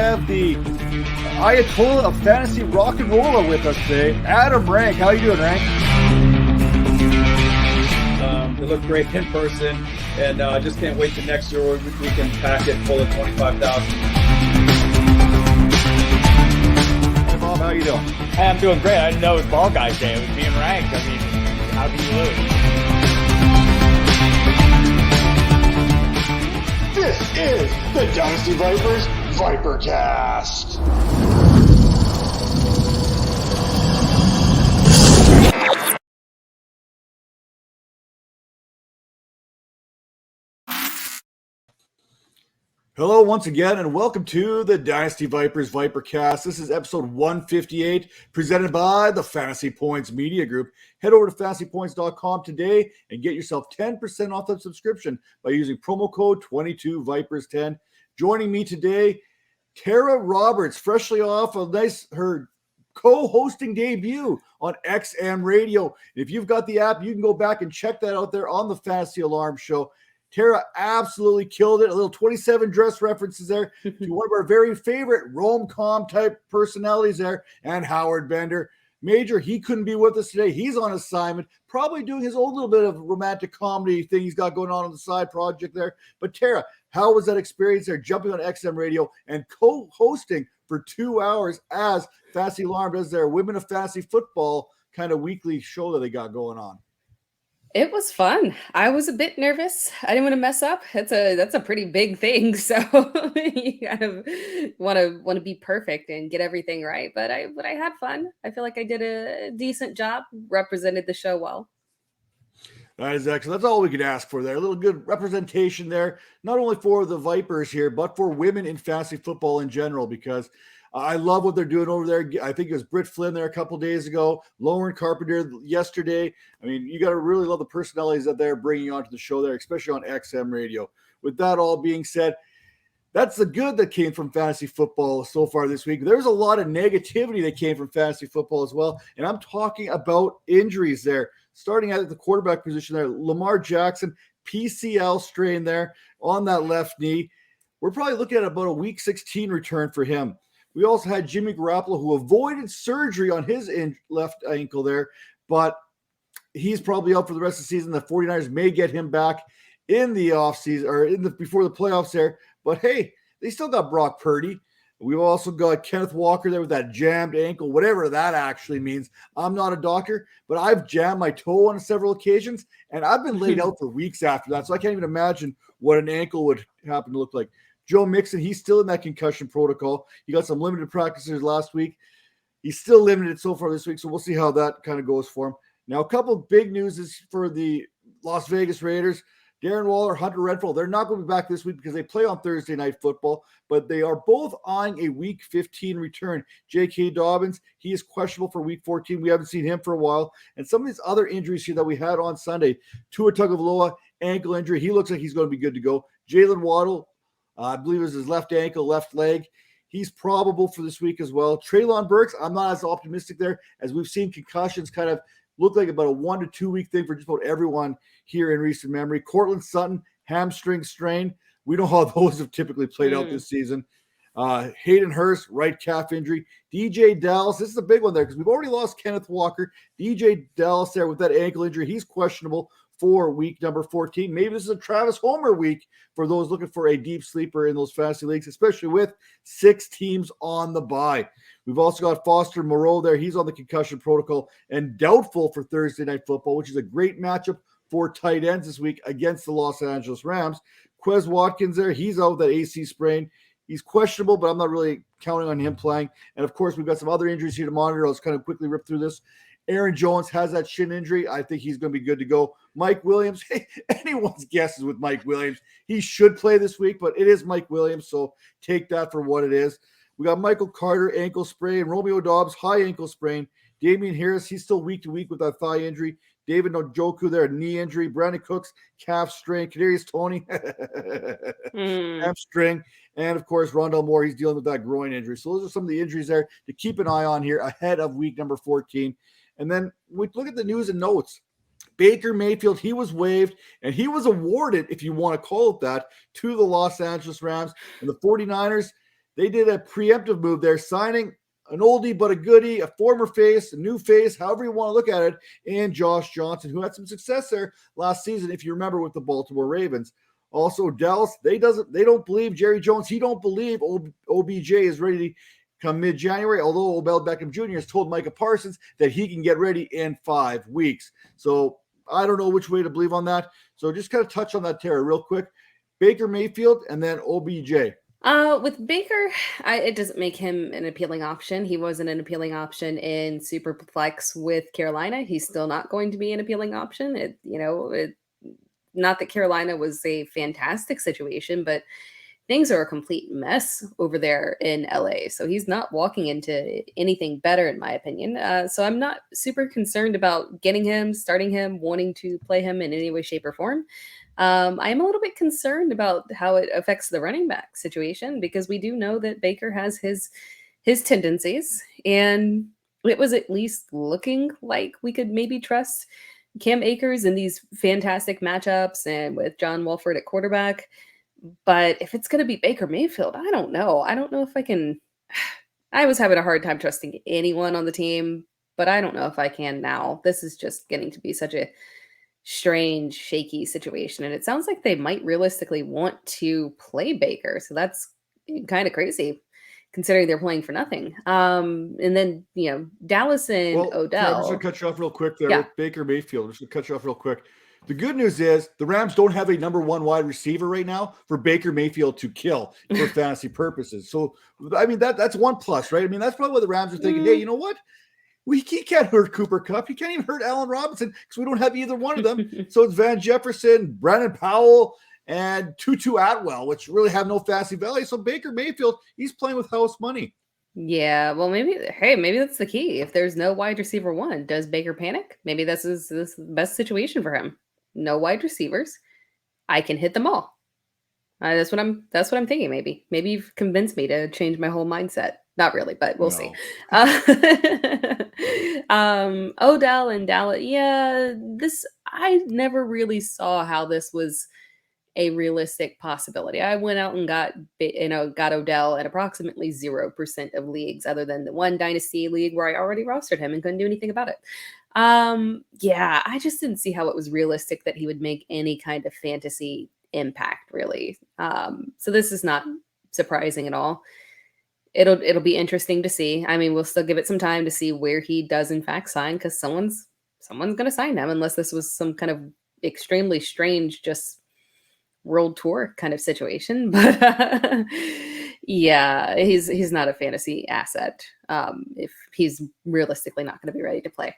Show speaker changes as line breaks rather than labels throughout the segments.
have the Ayatollah of fantasy rock and roll with us today, Adam Rank. How you doing, Rank?
They look great in person, and I just can't wait till next year where we can pack it full of 25,000.
Hey, Bob, how you doing?
Hey, I'm doing great. I didn't know it was Ball Guys Day. It was being ranked. I mean, how can you lose?
This is the Dynasty Vipers ViperCast.
Hello once again, and welcome to the Dynasty Vipers ViperCast. This is episode 158, presented by the Fantasy Points Media Group. Head over to fantasypoints.com today and get yourself 10% off that subscription by using promo code 22Vipers10. Joining me today, Tera Roberts, freshly off her co-hosting debut on XM Radio. If you've got the app, you can go back and check that out there on the Fantasy Alarm Show. Tera absolutely killed it. A little 27 dress references there to one of our very favorite rom-com type personalities there, and Howard Bender. Major, he couldn't be with us today. He's on assignment, probably doing his own little bit of romantic comedy thing he's got going on the side project there. But Tera, how was that experience there, jumping on XM Radio and co-hosting for 2 hours as Fantasy Alarm does their Women of Fantasy Football kind of weekly show that they got going on?
It was fun. I was a bit nervous. I didn't want to mess up. That's a pretty big thing. So you kind of want to be perfect and get everything right. But I had fun. I feel like I did a decent job, represented the show well.
That is excellent. That's all we could ask for there. A little good representation there, not only for the Vipers here, but for women in fantasy football in general, because I love what they're doing over there. I think it was Britt Flynn there a couple days ago, Lauren Carpenter yesterday. I mean, you got to really love the personalities that they're bringing onto the show there, especially on XM Radio. With that all being said, that's the good that came from fantasy football so far this week. There's a lot of negativity that came from fantasy football as well, and I'm talking about injuries there. Starting at the quarterback position there, Lamar Jackson, PCL strain there on that left knee. We're probably looking at about a week 16 return for him. We also had Jimmy Garoppolo, who avoided surgery on his left ankle there, but he's probably out for the rest of the season. The 49ers may get him back in the offseason or before the playoffs there. But hey, they still got Brock Purdy. We've also got Kenneth Walker there with that jammed ankle, whatever that actually means. I'm not a doctor, but I've jammed my toe on several occasions, and I've been laid out for weeks after that. So I can't even imagine what an ankle would happen to look like. Joe Mixon, he's still in that concussion protocol. He got some limited practices last week. He's still limited so far this week, so we'll see how that kind of goes for him. Now, a couple of big news is for the Las Vegas Raiders. Darren Waller, Hunter Renfrow, they're not going to be back this week because they play on Thursday Night Football, but they are both eyeing a Week 15 return. J.K. Dobbins, he is questionable for Week 14. We haven't seen him for a while. And some of these other injuries here that we had on Sunday, Tua Tagovailoa, ankle injury, he looks like he's going to be good to go. Jalen Waddle, I believe it was his left ankle, left leg. He's probable for this week as well. Treylon Burks, I'm not as optimistic there, as we've seen concussions kind of look like about a 1 to 2 week thing for just about everyone here in recent memory. Cortland Sutton, hamstring strain. We know how those have typically played out this season. Hayden Hurst, right calf injury. DJ Dallas, this is a big one there because we've already lost Kenneth Walker. DJ Dallas there with that ankle injury. He's questionable for week number 14. Maybe this is a Travis Homer week for those looking for a deep sleeper in those fantasy leagues, especially with 6 teams on the bye. We've also got Foster Moreau there. He's on the concussion protocol and doubtful for Thursday Night Football, which is a great matchup for tight ends this week against the Los Angeles Rams. Quez Watkins there. He's out with that AC sprain. He's questionable, but I'm not really counting on him playing. And, of course, we've got some other injuries here to monitor. I'll just kind of quickly rip through this. Aaron Jones has that shin injury. I think he's going to be good to go. Mike Williams, hey, anyone's guess is with Mike Williams. He should play this week, but it is Mike Williams, so take that for what it is. We got Michael Carter, ankle sprain. Romeo Dobbs, high ankle sprain. Damian Harris, he's still week to week with that thigh injury. David Njoku there, knee injury. Brandon Cooks, calf strain. Kadarius Toney, hamstring. And, of course, Rondell Moore, he's dealing with that groin injury. So those are some of the injuries there to keep an eye on here ahead of week number 14. And then we look at the news and notes. Baker Mayfield, he was waived, and he was awarded, if you want to call it that, to the Los Angeles Rams. And the 49ers, they did a preemptive move there, signing an oldie but a goodie, a former face, a new face, however you want to look at it, and Josh Johnson, who had some success there last season, if you remember, with the Baltimore Ravens. Also, Dallas, they don't believe Jerry Jones. He don't believe OBJ is ready to come mid-January, although Odell Beckham Jr. has told Micah Parsons that he can get ready in 5 weeks. So I don't know which way to believe on that. So just kind of touch on that, Tara, real quick. Baker Mayfield and then OBJ.
With Baker, it doesn't make him an appealing option. He wasn't an appealing option in Superflex with Carolina. He's still not going to be an appealing option. Not that Carolina was a fantastic situation, but things are a complete mess over there in LA. So he's not walking into anything better, in my opinion. So I'm not super concerned about getting him, starting him, wanting to play him in any way, shape, or form. I am a little bit concerned about how it affects the running back situation, because we do know that Baker has his tendencies, and it was at least looking like we could maybe trust Cam Akers in these fantastic matchups and with John Wolford at quarterback. But if it's going to be Baker Mayfield, I don't know. I don't know if I can. I was having a hard time trusting anyone on the team, but I don't know if I can now. This is just getting to be such a strange, shaky situation. And it sounds like they might realistically want to play Baker. So that's kind of crazy considering they're playing for nothing. And then, Dallas and Odell.
I'm just going to cut you off real quick there
Yeah.
with Baker Mayfield. I'm just going to cut you off real quick. The good news is the Rams don't have a number 1 wide receiver right now for Baker Mayfield to kill for fantasy purposes. So, I mean, that's one plus, right? I mean, that's probably what the Rams are thinking. Hey, you know what? He can't hurt Cooper Kupp. He can't even hurt Allen Robinson because we don't have either one of them. So it's Van Jefferson, Brandon Powell, and Tutu Atwell, which really have no fantasy value. So Baker Mayfield, he's playing with house money.
Yeah, well, maybe that's the key. If there's no wide receiver 1, does Baker panic? Maybe this is the best situation for him. No wide receivers. I can hit them all. That's what I'm thinking. Maybe you've convinced me to change my whole mindset. Not really, but we'll see. Odell and Dallas. Yeah, I never really saw how this was a realistic possibility. I went out and got Odell at approximately 0% of leagues, other than the one Dynasty league where I already rostered him and couldn't do anything about it. Yeah, I just didn't see how it was realistic that he would make any kind of fantasy impact, really. So this is not surprising at all. It'll be interesting to see. I mean, we'll still give it some time to see where he does in fact sign, because someone's going to sign him, unless this was some kind of extremely strange, just world tour kind of situation. But yeah, he's not a fantasy asset if he's realistically not going to be ready to play.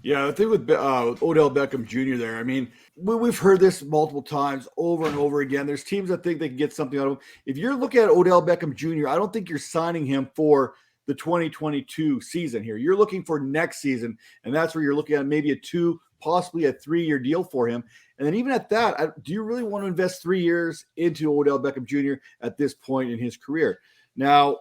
Yeah, the thing with Odell Beckham Jr. there, I mean, we've heard this multiple times over and over again. There's teams that think they can get something out of him. If you're looking at Odell Beckham Jr., I don't think you're signing him for the 2022 season here. You're looking for next season, and that's where you're looking at maybe a 2, possibly a 3-year deal for him. And then even at that, do you really want to invest 3 years into Odell Beckham Jr. at this point in his career? Now,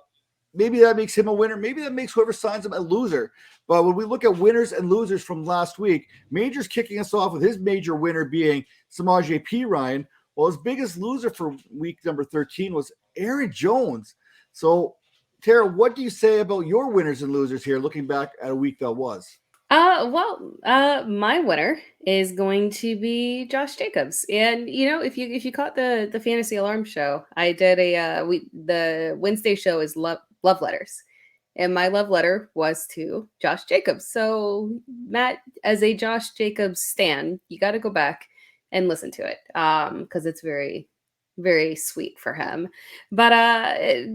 maybe that makes him a winner. Maybe that makes whoever signs him a loser. But when we look at winners and losers from last week, Major's kicking us off with his major winner being Samaje Perine. Well, his biggest loser for week number 13 was Aaron Jones. So, Tara, what do you say about your winners and losers here, looking back at a week that was?
My winner is going to be Josh Jacobs. And if you caught the Fantasy Alarm show, I did the Wednesday show is love letters. And my love letter was to Josh Jacobs. So, Matt, as a Josh Jacobs stan, you got to go back and listen to it because it's very, very sweet for him. But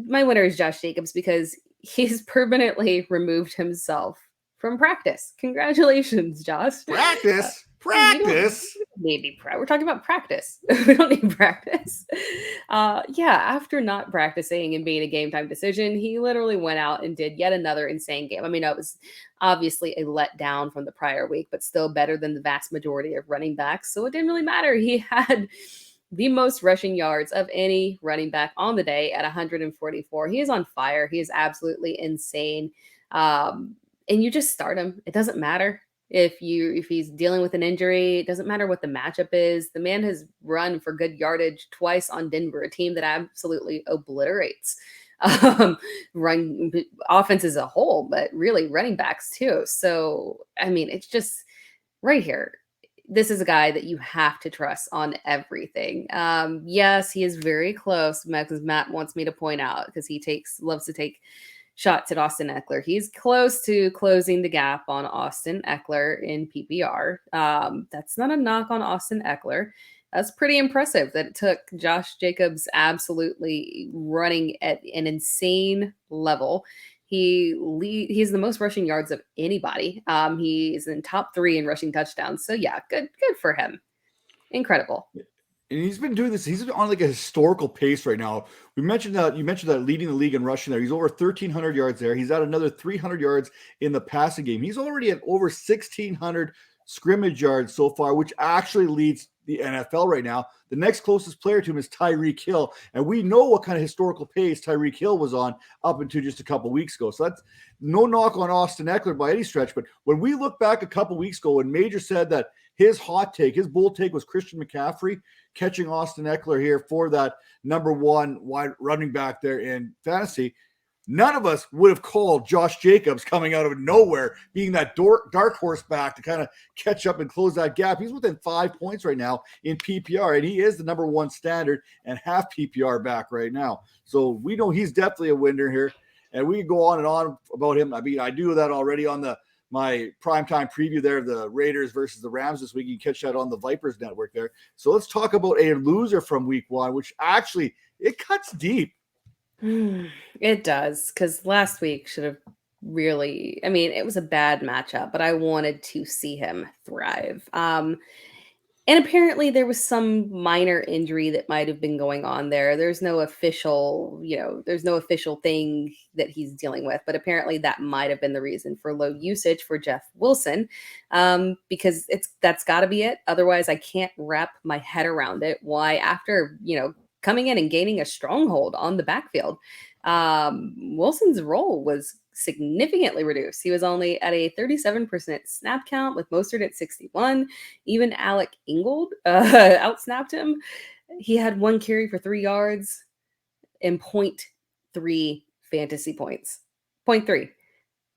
my winner is Josh Jacobs because he's permanently removed himself from practice. Congratulations, Josh.
Practice?
We're talking about practice. We don't need practice. After not practicing and being a game time decision, he literally went out and did yet another insane game. I mean, it was obviously a letdown from the prior week, but still better than the vast majority of running backs. So it didn't really matter. He had the most rushing yards of any running back on the day at 144. He is on fire. He is absolutely insane. And you just start him. It doesn't matter if he's dealing with an injury. It doesn't matter what the matchup is. The man has run for good yardage twice on Denver, a team that absolutely obliterates run offense as a whole, but really running backs too. So, I mean, it's just right here. This is a guy that you have to trust on everything. Yes, he is very close, because Matt wants me to point out, because he loves to take shots at Austin Eckler. He's close to closing the gap on Austin Eckler in PPR. That's not a knock on Austin Eckler. That's pretty impressive that it took Josh Jacobs absolutely running at an insane level. He's the most rushing yards of anybody. He's in top 3 in rushing touchdowns. So yeah, good for him. Incredible.
And he's been doing this. He's on like a historical pace right now. You mentioned that leading the league in rushing there. He's over 1,300 yards there. He's at another 300 yards in the passing game. He's already at over 1,600 scrimmage yards so far, which actually leads the NFL right now. The next closest player to him is Tyreek Hill. And we know what kind of historical pace Tyreek Hill was on up until just a couple weeks ago. So that's no knock on Austin Eckler by any stretch. But when we look back a couple weeks ago, when Major said that his bold take was Christian McCaffrey catching Austin Eckler here for that number 1 wide running back there in fantasy, none of us would have called Josh Jacobs coming out of nowhere, being that dark horse back to kind of catch up and close that gap. He's within 5 points right now in PPR, and he is the number 1 standard and half PPR back right now. So we know he's definitely a winner here, and we can go on and on about him. I mean, I do that already on my primetime preview there, the Raiders versus the Rams this week. You can catch that on the Vipers Network there. So let's talk about a loser from week 1, which actually, it cuts deep.
It does, because last week should have really, I mean, it was a bad matchup, but I wanted to see him thrive. And apparently there was some minor injury that might have been going on there. There's no official thing that he's dealing with, but apparently that might have been the reason for low usage for Jeff Wilson, because that's got to be it. Otherwise, I can't wrap my head around it. Why, after, coming in and gaining a stronghold on the backfield, Wilson's role was significantly reduced. He was only at a 37% snap count, with Mostert at 61. Even Alec Ingold outsnapped him. He had 1 carry for 3 yards and 0.3 fantasy points. 0.3.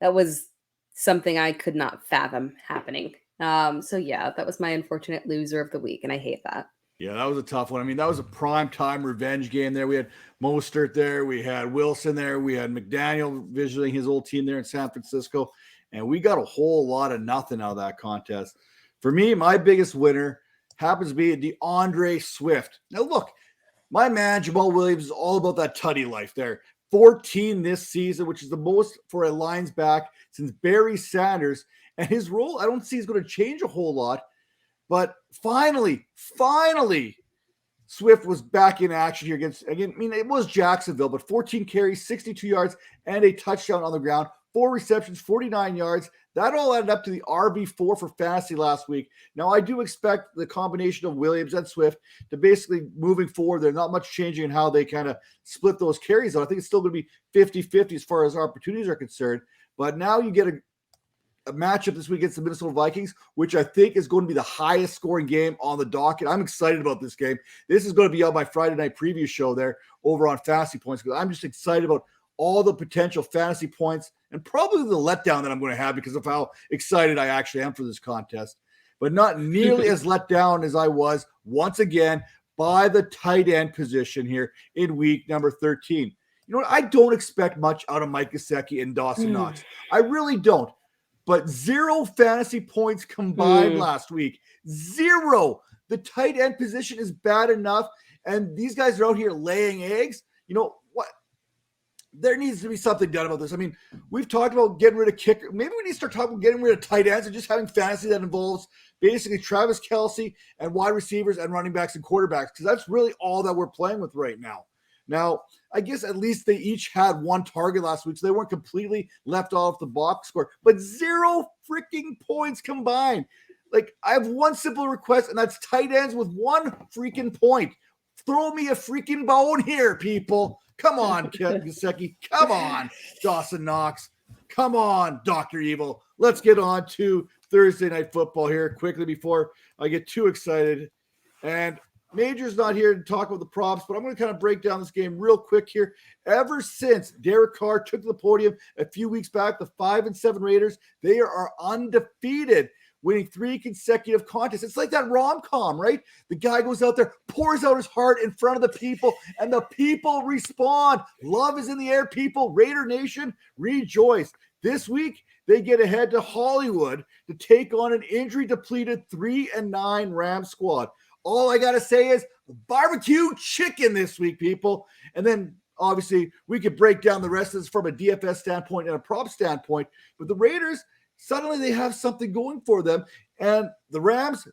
That was something I could not fathom happening. So yeah, that was my unfortunate loser of the week, and I hate that.
Yeah, that was a tough one. I mean, that was a prime time revenge game there. We had Mostert there. We had Wilson there. We had McDaniel visiting his old team there in San Francisco. And we got a whole lot of nothing out of that contest. For me, my biggest winner happens to be DeAndre Swift. Now, look, my man, Jamal Williams, is all about that tutty life there. 14 this season, which is the most for a Lions back since Barry Sanders. And his role, I don't see is going to change a whole lot. But finally, Swift was back in action here against, again, I mean, it was Jacksonville, but 14 carries, 62 yards, and a touchdown on the ground, 4 receptions, 49 yards. That all added up to the RB4 for fantasy last week. Now, I do expect the combination of Williams and Swift to basically moving forward. There's not much changing in how they kind of split those carries. I think it's still going to be 50-50 as far as opportunities are concerned. But now you get a matchup this week against the Minnesota Vikings, which I think is going to be the highest scoring game on the docket. I'm excited about this game. This is going to be on my Friday night preview show there over on Fantasy Points, because I'm just excited about all the potential fantasy points and probably the letdown that I'm going to have because of how excited I actually am for this contest, but not nearly as let down as I was once again by the tight end position here in week number 13. You know what? I don't expect much out of Mike Gesicki and Dawson Knox. I really don't. But 0 fantasy points combined last week. 0. The tight end position is bad enough, and these guys are out here laying eggs. You know what? There needs to be something done about this. I mean, we've talked about getting rid of kicker. Maybe we need to start talking about getting rid of tight ends and just having fantasy that involves basically Travis Kelce and wide receivers and running backs and quarterbacks, because that's really all that we're playing with right now. Now, I guess at least they each had 1 target last week, so they weren't completely left off the box score, but 0 freaking points combined. Like, I have one simple request, and that's tight ends with 1 freaking point. Throw me a freaking bone here, people. Come on, Gesicki. Come on, Dawson Knox. Come on, Dr. Evil. Let's get on to Thursday Night Football here quickly before I get too excited. And Major's not here to talk about the props, but I'm going to kind of break down this game real quick here. Ever since Derek Carr took to the podium a few weeks back, the 5-7 Raiders, they are undefeated, winning 3 consecutive contests. It's like that rom-com, right? The guy goes out there, pours out his heart in front of the people, and the people respond. Love is in the air, people. Raider Nation, rejoice. This week, they get ahead to Hollywood to take on an injury-depleted 3-9 Rams squad. All I got to say is barbecue chicken this week, people. And then, obviously, we could break down the rest of this from a DFS standpoint and a prop standpoint. But the Raiders, suddenly they have something going for them. And the Rams,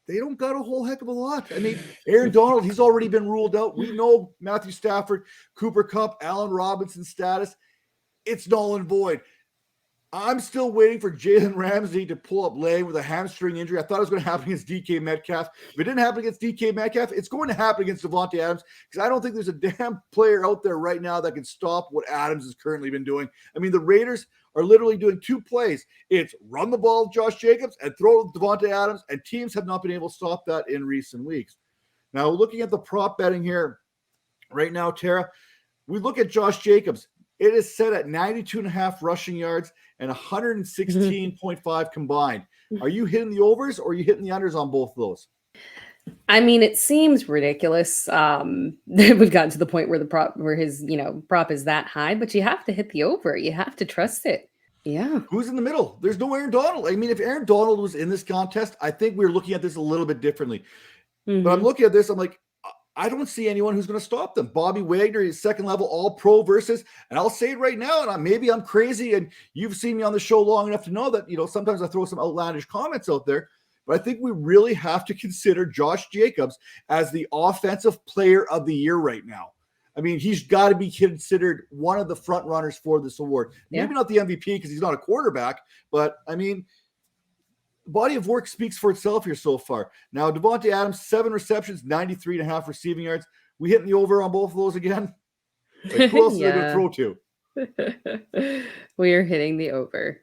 they don't got a whole heck of a lot. I mean, Aaron Donald, he's already been ruled out. We know Matthew Stafford, Cooper Kupp, Allen Robinson's status. It's null and void. I'm still waiting for Jalen Ramsey to pull up leg with a hamstring injury. I thought it was going to happen against DK Metcalf. If it didn't happen against DK Metcalf, it's going to happen against Davante Adams, because I don't think there's a damn player out there right now that can stop what Adams has currently been doing. I mean, the Raiders are literally doing 2 plays. It's run the ball with Josh Jacobs and throw it with Davante Adams, and teams have not been able to stop that in recent weeks. Now, looking at the prop betting here right now, Tara, we look at Josh Jacobs. It is set at 92.5 rushing yards and 116.5 combined. Are you hitting the overs or are you hitting the unders on both of those?
I mean, it seems ridiculous that we've gotten to the point where his prop is that high, but you have to hit the over. You have to trust it. Yeah.
Who's in the middle? There's no Aaron Donald. I mean, if Aaron Donald was in this contest, I think we're looking at this a little bit differently. But I'm looking at this, I'm like, I don't see anyone who's going to stop them. Bobby Wagner is second level all-pro versus, and I'll say it right now, and maybe I'm crazy, and you've seen me on the show long enough to know that, sometimes I throw some outlandish comments out there, but I think we really have to consider Josh Jacobs as the offensive player of the year right now. I mean, he's got to be considered one of the front runners for this award.
Yeah.
Maybe not the MVP because he's not a quarterback, but I mean, body of work speaks for itself here so far. Now, Davante Adams, 7 receptions, 93.5 receiving yards. We hitting the over on both of those again? Like, who else are they going to throw to?
We are hitting the over.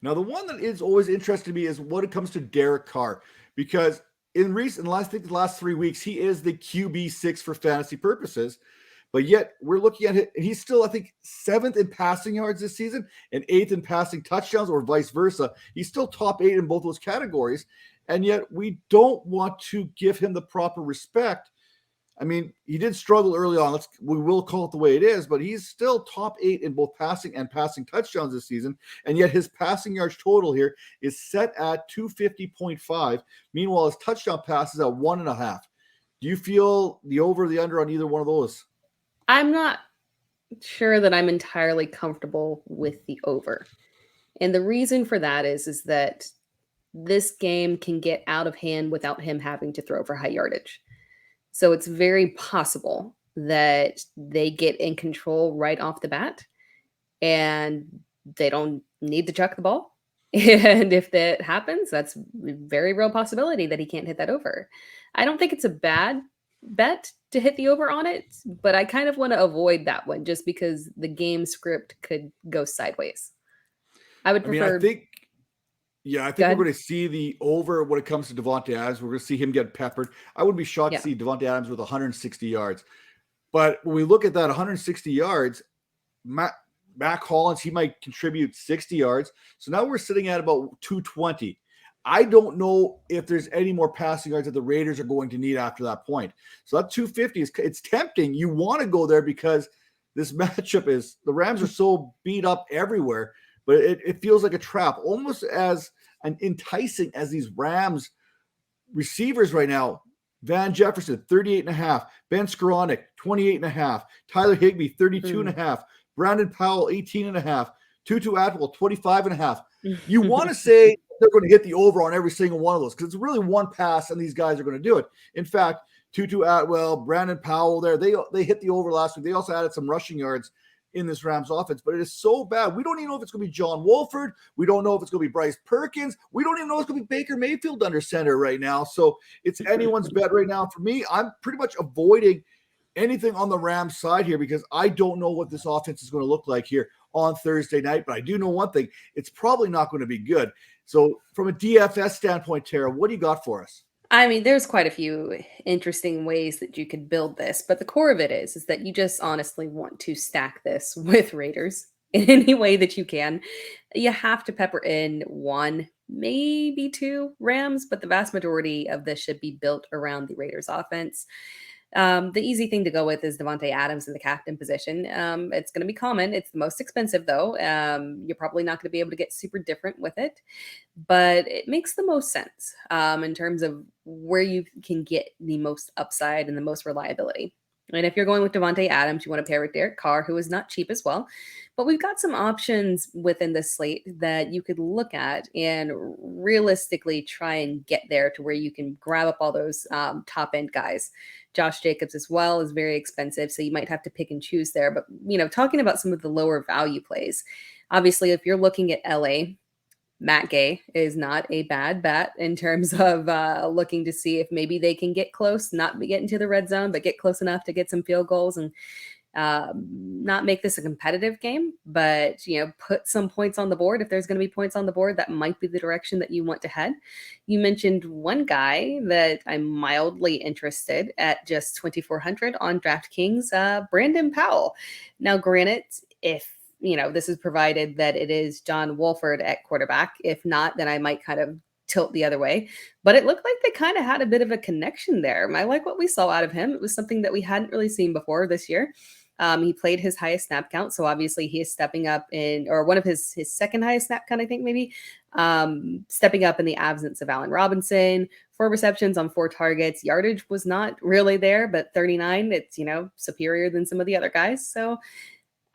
Now, the one that is always interesting to me is when it comes to Derek Carr, because the last 3 weeks, he is the QB6 for fantasy purposes. But yet we're looking at it, and he's still, I think, 7th in passing yards this season and 8th in passing touchdowns, or vice versa. He's still top 8 in both those categories. And yet we don't want to give him the proper respect. I mean, he did struggle early on. We will call it the way it is, but he's still top 8 in both passing and passing touchdowns this season. And yet his passing yards total here is set at 250.5. Meanwhile, his touchdown passes at 1.5. Do you feel the over or the under on either one of those?
I'm not sure that I'm entirely comfortable with the over. And the reason for that is that this game can get out of hand without him having to throw for high yardage. So it's very possible that they get in control right off the bat and they don't need to chuck the ball. And if that happens, that's a very real possibility that he can't hit that over. I don't think it's a bad bet to hit the over on it, but I kind of want to avoid that one just because the game script could go sideways. I would prefer.
I think we're going to see the over when it comes to Davante Adams. We're going to see him get peppered. I would be shocked to see Davante Adams with 160 yards. But when we look at that 160 yards, Mac Hollins, he might contribute 60 yards. So now we're sitting at about 220. I don't know if there's any more passing yards that the Raiders are going to need after that point. So that 250 it's tempting. You want to go there because this matchup is the Rams are so beat up everywhere, but it feels like a trap, almost as enticing as these Rams receivers right now. Van Jefferson, 38.5. Ben Skoranek, 28.5. Tyler Higbee, 32.5. Brandon Powell, 18.5. Tutu Atwell, 25.5. You want to say they're going to hit the over on every single one of those because it's really one pass and these guys are going to do it. In fact, Tutu Atwell, Brandon Powell there, they hit the over last week. They also added some rushing yards in this Rams offense, but it is so bad. We don't even know if it's going to be John Wolford. We don't know if it's going to be Bryce Perkins. We don't even know if it's going to be Baker Mayfield under center right now. So it's anyone's bet right now. For me, I'm pretty much avoiding anything on the Rams side here because I don't know what this offense is going to look like here on Thursday night, but I do know one thing. It's probably not going to be good. So from a DFS standpoint, Tara, what do you got for us?
I mean, there's quite a few interesting ways that you could build this, but the core of it is that you just honestly want to stack this with Raiders in any way that you can. You have to pepper in one, maybe two Rams, but the vast majority of this should be built around the Raiders offense. The easy thing to go with is Devontae Adams in the captain position. It's going to be common. It's the most expensive, though. You're probably not going to be able to get super different with it, but it makes the most sense in terms of where you can get the most upside and the most reliability. And if you're going with Devontae Adams, you want to pair with Derek Carr, who is not cheap as well. But we've got some options within this slate that you could look at and realistically try and get there to where you can grab up all those top end guys. Josh Jacobs as well is very expensive, so you might have to pick and choose there. But, talking about some of the lower value plays, obviously, if you're looking at LA, Matt Gay is not a bad bet in terms of looking to see if maybe they can get close, not get into the red zone, but get close enough to get some field goals and not make this a competitive game, but put some points on the board. If there's going to be points on the board, that might be the direction that you want to head. You mentioned one guy that I'm mildly interested at just 2,400 on DraftKings, Brandon Powell. Now, granted, if this is provided that it is John Wolford at quarterback. If not, then I might kind of tilt the other way. But it looked like they kind of had a bit of a connection there. I like what we saw out of him. It was something that we hadn't really seen before this year. He played his highest snap count, so obviously he is stepping up or one of his second highest snap count, I think maybe, stepping up in the absence of Allen Robinson. 4 receptions on 4 targets. Yardage was not really there, but 39, it's, superior than some of the other guys. So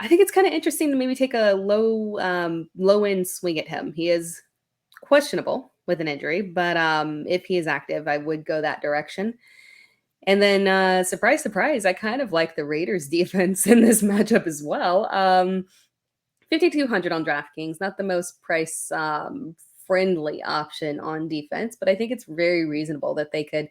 I think it's kind of interesting to maybe take a low end swing at him. He is questionable with an injury, but if he is active, I would go that direction. And then surprise, surprise, I kind of like the Raiders defense in this matchup as well. 5,200 on DraftKings, not the most price friendly option on defense, but I think it's very reasonable that they could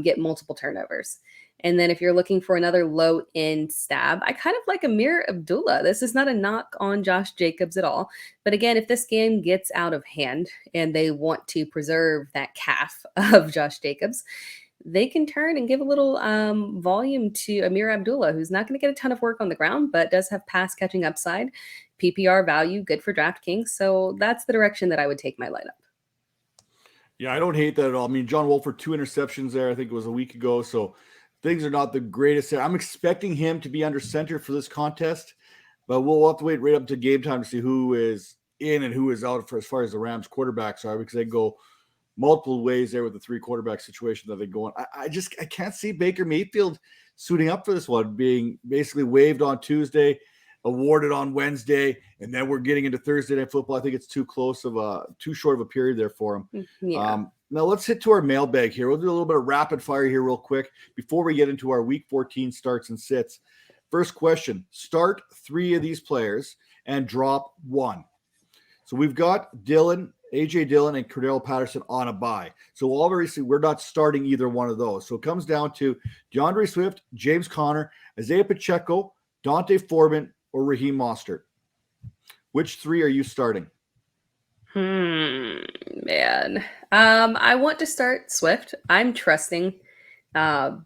get multiple turnovers. And then if you're looking for another low end stab, I kind of like Amir Abdullah. This is not a knock on Josh Jacobs at all. But again, if this game gets out of hand and they want to preserve that calf of Josh Jacobs, they can turn and give a little volume to Amir Abdullah, who's not going to get a ton of work on the ground, but does have pass catching upside, PPR value, good for DraftKings. So that's the direction that I would take my lineup.
Yeah, I don't hate that at all. I mean, John Wolford, 2 interceptions there. I think it was a week ago. So things are not the greatest there. I'm expecting him to be under center for this contest, but we'll have to wait right up to game time to see who is in and who is out for as far as the Rams quarterbacks are, because they go multiple ways there with the 3 quarterback situation that they go on. I can't see Baker Mayfield suiting up for this one, being basically waived on Tuesday, awarded on Wednesday, and then we're getting into Thursday Night Football. I think it's too short of a period there for him.
Yeah.
Now let's hit to our mailbag here. We'll do a little bit of rapid fire here real quick before we get into our Week 14 starts and sits. First question, start 3 of these players and drop 1. So we've got AJ Dillon and Cordell Patterson on a bye. So obviously we're not starting either one of those. So it comes down to DeAndre Swift, James Conner, Isaiah Pacheco, Dante Foreman, or Raheem Mostert. Which 3 are you starting?
Man. I want to start Swift. I'm trusting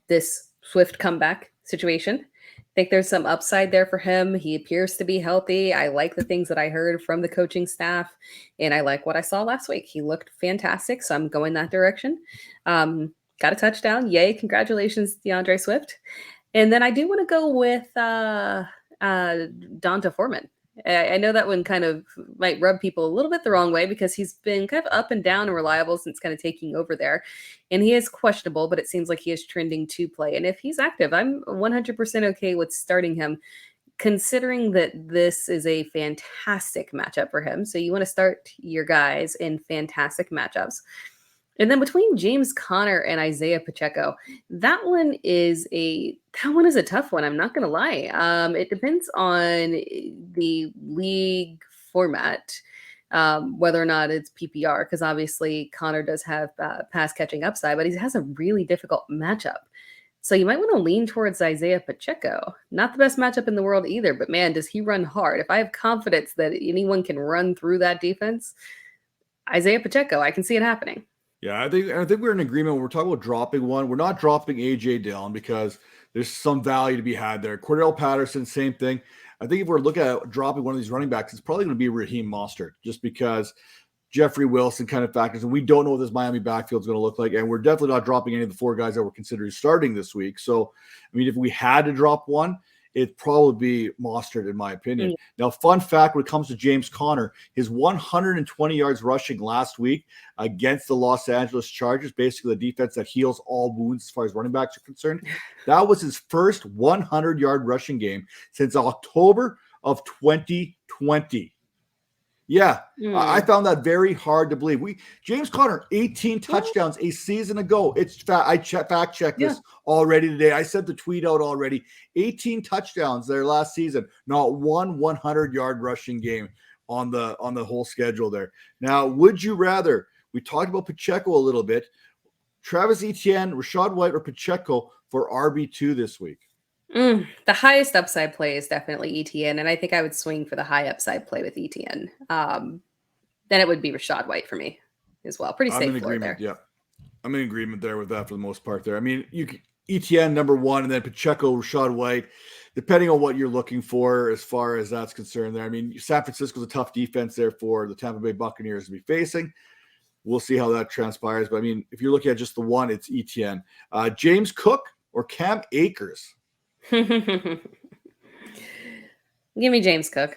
this Swift comeback situation. I think there's some upside there for him. He appears to be healthy. I like the things that I heard from the coaching staff, and I like what I saw last week. He looked fantastic, so I'm going that direction. Got a touchdown. Yay. Congratulations, DeAndre Swift. And then I do want to go with Donta Foreman. I know that one kind of might rub people a little bit the wrong way because he's been kind of up and down and reliable since kind of taking over there. And he is questionable, but it seems like he is trending to play. And if he's active, I'm 100% okay with starting him, considering that this is a fantastic matchup for him. So you want to start your guys in fantastic matchups. And then between James Conner and Isaiah Pacheco, that one is a tough one. I'm not going to lie. It depends on the league format, whether or not it's PPR, because obviously Conner does have pass catching upside, but he has a really difficult matchup. So you might want to lean towards Isaiah Pacheco. Not the best matchup in the world either, but man, does he run hard. If I have confidence that anyone can run through that defense, Isaiah Pacheco, I can see it happening.
Yeah, I think we're in agreement when we're talking about dropping one. We're not dropping AJ Dillon because there's some value to be had there. Cordell Patterson, same thing. I think if we're looking at dropping one of these running backs, it's probably going to be Raheem Mostert, just because Jeffrey Wilson kind of factors, and we don't know what this Miami backfield is going to look like, and we're definitely not dropping any of the 4 guys that we're considering starting this week. So, I mean, if we had to drop one, it'd probably be Mostert, in my opinion. Now, fun fact when it comes to James Conner, his 120 yards rushing last week against the Los Angeles Chargers, basically the defense that heals all wounds as far as running backs are concerned, that was his first 100-yard rushing game since October of 2020. Yeah, I found that very hard to believe. James Conner, 18 touchdowns a season ago. I fact checked this already today. I sent the tweet out already. 18 touchdowns there last season. Not one 100-yard rushing game on the whole schedule there. Now, would you rather? We talked about Pacheco a little bit. Travis Etienne, Rachaad White, or Pacheco for RB2 this week?
The highest upside play is definitely ETN, and I think I would swing for the high upside play with ETN. Then it would be Rachaad White for me as well. Pretty safe floor there.
Yeah, I'm in agreement there with that for the most part there. I mean, ETN number 1, and then Pacheco, Rachaad White, depending on what you're looking for as far as that's concerned there. I mean, San Francisco's a tough defense there for the Tampa Bay Buccaneers to be facing. We'll see how that transpires. But, I mean, if you're looking at just the one, it's ETN. James Cook or Cam Akers?
Give me James Cook.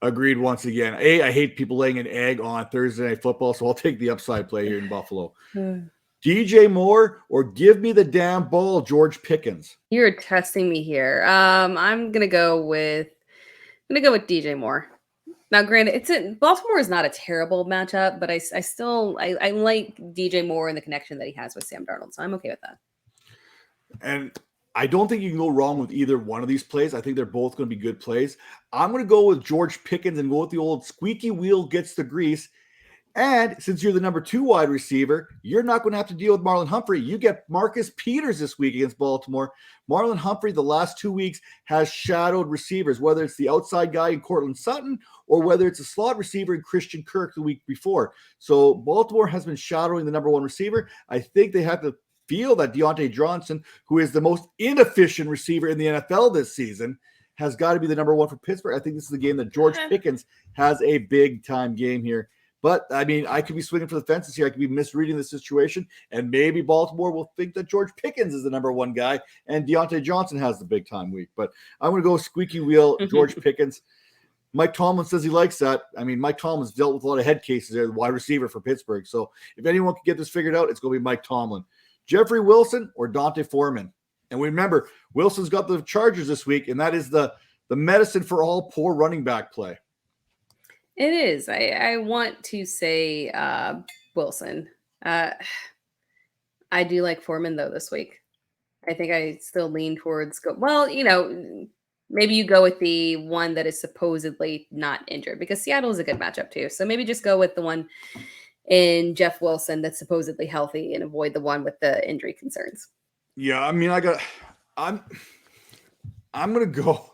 Agreed once again. I hate people laying an egg on Thursday Night Football, so I'll take the upside play here in Buffalo. DJ Moore or give me the damn ball, George Pickens?
You're testing me here. I'm gonna go with DJ Moore. Now, granted, Baltimore is not a terrible matchup, but I still like DJ Moore and the connection that he has with Sam Darnold, so I'm okay with that.
And I don't think you can go wrong with either one of these plays. I think they're both going to be good plays. I'm going to go with George Pickens and go with the old squeaky wheel gets the grease. And since you're the number 2 wide receiver, you're not going to have to deal with Marlon Humphrey. You get Marcus Peters this week against Baltimore. Marlon Humphrey, the last 2 weeks, has shadowed receivers, whether it's the outside guy in Cortland Sutton or whether it's a slot receiver in Christian Kirk the week before. So Baltimore has been shadowing the number 1 receiver. I think they have to feel that Deontay Johnson, who is the most inefficient receiver in the NFL this season, has got to be the number 1 for Pittsburgh. I think this is the game that George Pickens has a big-time game here. But, I mean, I could be swinging for the fences here. I could be misreading the situation, and maybe Baltimore will think that George Pickens is the number 1 guy and Deontay Johnson has the big-time week. But I'm going to go squeaky wheel, George Pickens. Mike Tomlin says he likes that. I mean, Mike Tomlin's dealt with a lot of head cases there, the wide receiver for Pittsburgh. So if anyone can get this figured out, it's going to be Mike Tomlin. Jeffrey Wilson or Dante Foreman? And we remember, Wilson's got the Chargers this week, and that is the medicine for all poor running back play.
It is. I want to say Wilson. I do like Foreman, though, this week. I think I still lean towards maybe you go with the one that is supposedly not injured, because Seattle is a good matchup, too. So maybe just go with the one in Jeff Wilson that's supposedly healthy and avoid the one with the injury concerns.
Yeah, I mean, I'm going to go.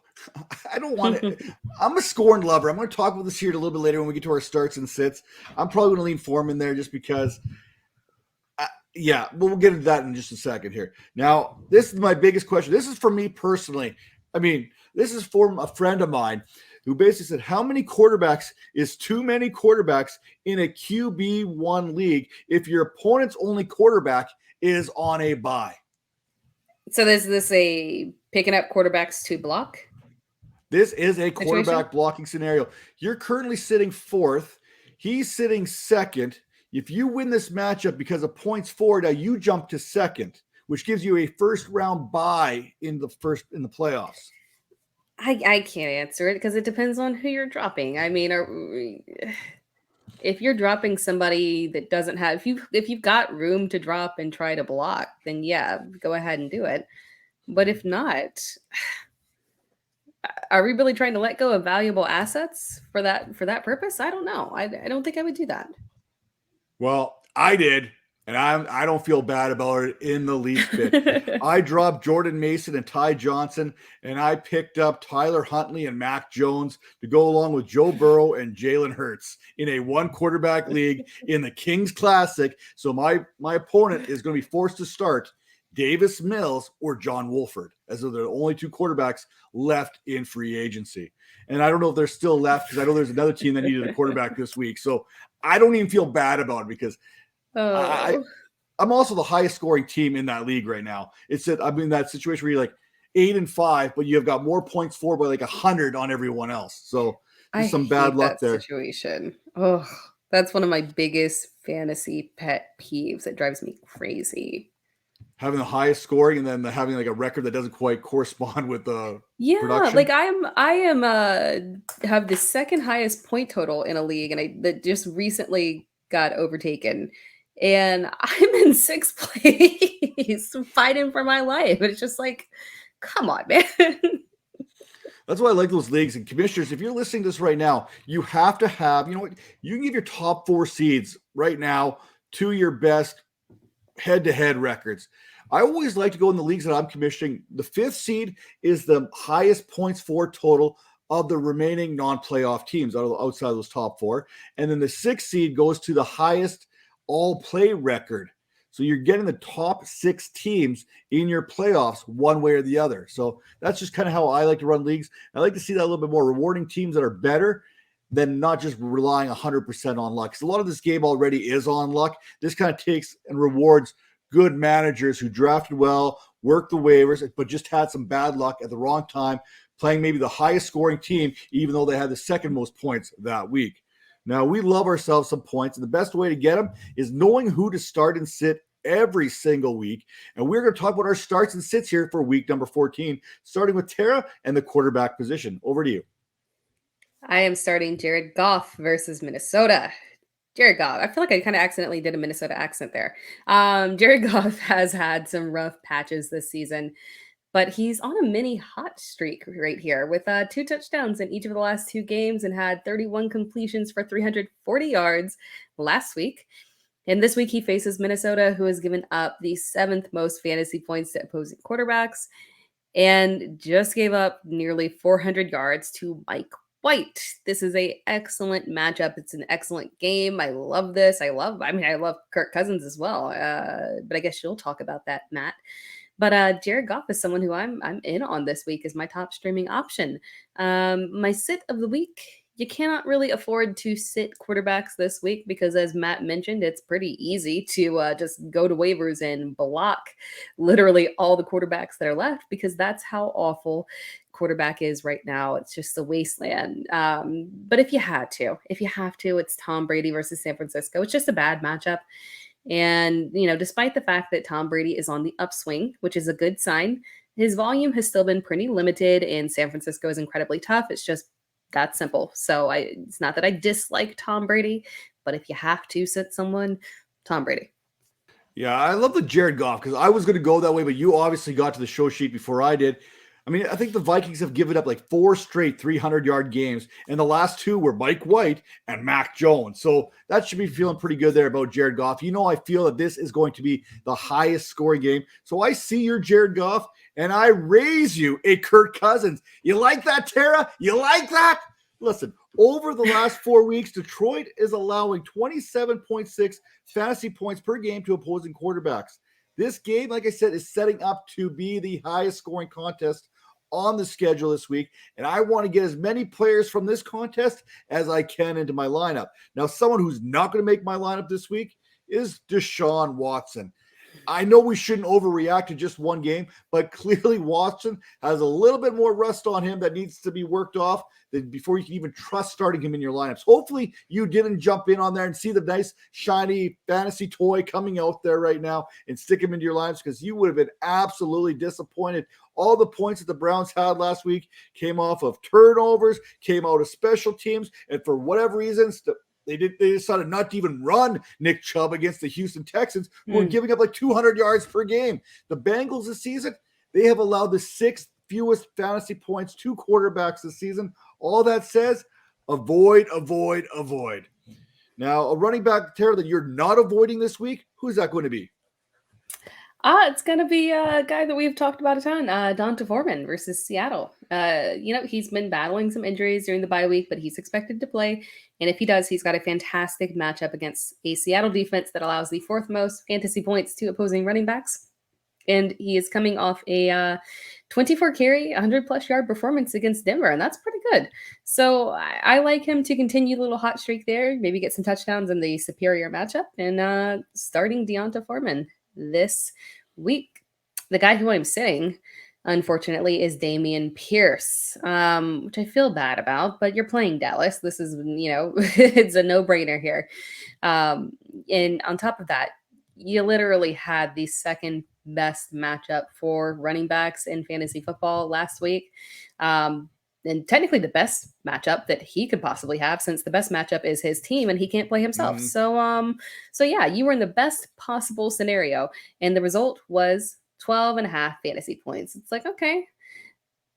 I don't want to. I'm a scorned lover. I'm going to talk about this here a little bit later when we get to our starts and sits. I'm probably going to lean Foreman there just because. We'll get into that in just a second here. Now, this is my biggest question. This is for me personally. I mean, this is from a friend of mine who basically said, how many quarterbacks is too many quarterbacks in a QB1 league if your opponent's only quarterback is on a bye?
So is this a picking up quarterbacks to block?
This is a quarterback blocking scenario. You're currently sitting 4th. He's sitting 2nd. If you win this matchup because of points forward, now you jump to 2nd, which gives you a first-round bye in the playoffs.
I can't answer it because it depends on who you're dropping. I mean, if you're dropping somebody that doesn't have, if you've got room to drop and try to block, then yeah, go ahead and do it. But if not, are we really trying to let go of valuable assets for that purpose? I don't know. I don't think I would do that.
Well, I did. And I don't feel bad about it in the least bit. I dropped Jordan Mason and Ty Johnson, and I picked up Tyler Huntley and Mac Jones to go along with Joe Burrow and Jalen Hurts in a one quarterback league in the Kings Classic. So my opponent is going to be forced to start Davis Mills or John Wolford, as though they're the only two quarterbacks left in free agency. And I don't know if they're still left, because I know there's another team that needed a quarterback this week. So I don't even feel bad about it, because I'm also the highest scoring team in that league right now. It's that I'm in that situation where you're like 8-5, but you've got more points for by like 100 on everyone else. So there's some bad luck there.
Situation. Oh, that's one of my biggest fantasy pet peeves. That drives me crazy.
Having the highest scoring and then having like a record that doesn't quite correspond with the production.
Like I am have the second highest point total in a league, and that just recently got overtaken. And I'm in 6th place fighting for my life. And it's just like, come on, man.
That's why I like those leagues. And commissioners, if you're listening to this right now, you have to have, you know what, you can give your top 4 seeds right now to your best head-to-head records. I always like to go in the leagues that I'm commissioning. The 5th seed is the highest points for total of the remaining non-playoff teams outside of those top 4. And then the 6th seed goes to the highest all-play record. So you're getting the top 6 teams in your playoffs one way or the other. So that's just kind of how I like to run leagues. I like to see that a little bit more, rewarding teams that are better than not just relying 100% on luck. Because a lot of this game already is on luck. This kind of takes and rewards good managers who drafted well, worked the waivers, but just had some bad luck at the wrong time, playing maybe the highest scoring team, even though they had the second most points that week. Now, we love ourselves some points, and the best way to get them is knowing who to start and sit every single week. And we're going to talk about our starts and sits here for week number 14, starting with Tara and the quarterback position. Over to you.
I am starting Jared Goff versus Minnesota. Jared Goff. I feel like I kind of accidentally did a Minnesota accent there. Jared Goff has had some rough patches this season, but he's on a mini hot streak right here with 2 touchdowns in each of the last 2 games and had 31 completions for 340 yards last week. And this week he faces Minnesota, who has given up the 7th most fantasy points to opposing quarterbacks and just gave up nearly 400 yards to Mike White. This is an excellent matchup. It's an excellent game. I love this. I love Kirk Cousins as well. But I guess you'll talk about that, Matt. But Jared Goff is someone who I'm in on this week as my top streaming option. My sit of the week, you cannot really afford to sit quarterbacks this week because, as Matt mentioned, it's pretty easy to just go to waivers and block literally all the quarterbacks that are left, because that's how awful quarterback is right now. It's just a wasteland. But if you have to, it's Tom Brady versus San Francisco. It's just a bad matchup. And, despite the fact that Tom Brady is on the upswing, which is a good sign, his volume has still been pretty limited, and San Francisco is incredibly tough. It's just that simple. So it's not that I dislike Tom Brady, but if you have to sit someone, Tom Brady.
Yeah, I love the Jared Goff, because I was going to go that way, but you obviously got to the show sheet before I did. I mean, I think the Vikings have given up like 4 straight 300-yard games, and the last 2 were Mike White and Mac Jones. So that should be feeling pretty good there about Jared Goff. I feel that this is going to be the highest scoring game. So I see your Jared Goff, and I raise you a Kirk Cousins. You like that, Tara? You like that? Listen, over the last 4 weeks, Detroit is allowing 27.6 fantasy points per game to opposing quarterbacks. This game, like I said, is setting up to be the highest scoring contest on the schedule this week, and I want to get as many players from this contest as I can into my lineup. Now, someone who's not going to make my lineup this week is Deshaun Watson. I know we shouldn't overreact to just one game, but clearly Watson has a little bit more rust on him that needs to be worked off before you can even trust starting him in your lineups. Hopefully you didn't jump in on there and see the nice, shiny fantasy toy coming out there right now and stick him into your lineups, because you would have been absolutely disappointed. All the points that the Browns had last week came off of turnovers, came out of special teams, and for whatever reasons, they decided not to even run Nick Chubb against the Houston Texans, who are giving up like 200 yards per game. The Bengals this season, they have allowed the 6th fewest fantasy points to quarterbacks this season. All that says, avoid. Now, a running back, Tara, that you're not avoiding this week, who's that going to be?
It's going to be a guy that we've talked about a ton, Donta Foreman versus Seattle. He's been battling some injuries during the bye week, but he's expected to play. And if he does, he's got a fantastic matchup against a Seattle defense that allows the fourth most fantasy points to opposing running backs. And he is coming off a 24 carry, 100+ yard performance against Denver, and that's pretty good. So I like him to continue the little hot streak there, maybe get some touchdowns in the superior matchup, and starting Donta Foreman this week. The guy who I'm sitting, unfortunately, is Dameon Pierce, which I feel bad about, but you're playing Dallas. This is, it's a no-brainer here. And on top of that, you literally had the second best matchup for running backs in fantasy football last week. And technically the best matchup that he could possibly have, since the best matchup is his team and he can't play himself. So yeah, you were in the best possible scenario. And the result was 12.5 fantasy points. It's like, okay,